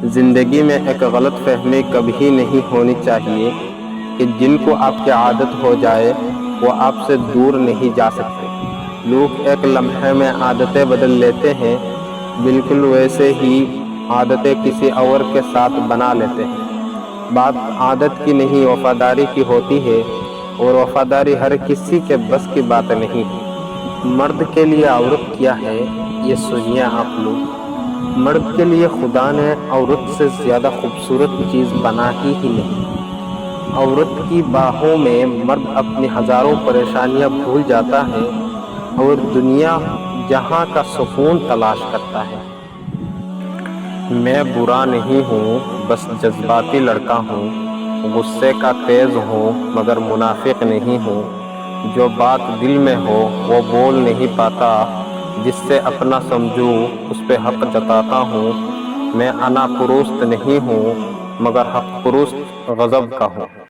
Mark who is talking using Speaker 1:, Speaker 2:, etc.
Speaker 1: زندگی میں ایک غلط فہمی کبھی نہیں ہونی چاہیے کہ جن کو آپ کی عادت ہو جائے وہ آپ سے دور نہیں جا سکتے۔ لوگ ایک لمحے میں عادتیں بدل لیتے ہیں، بالکل ویسے ہی عادتیں کسی اور کے ساتھ بنا لیتے ہیں۔ بات عادت کی نہیں وفاداری کی ہوتی ہے، اور وفاداری ہر کسی کے بس کی بات نہیں ہے۔ مرد کے لیے عورت کیا ہے، یہ سنیے آپ لوگ۔ مرد کے لیے خدا نے عورت سے زیادہ خوبصورت چیز بنا ہی نہیں۔ عورت کی باہوں میں مرد اپنی ہزاروں پریشانیاں بھول جاتا ہے اور دنیا جہاں کا سکون تلاش کرتا ہے۔ میں برا نہیں ہوں، بس جذباتی لڑکا ہوں، غصے کا تیز ہوں مگر منافق نہیں ہوں۔ جو بات دل میں ہو وہ بول نہیں پاتا، جس سے اپنا سمجھوں اس پہ حق جتاتا ہوں۔ میں انا پرست نہیں ہوں مگر حق پرست غضب کا ہوں۔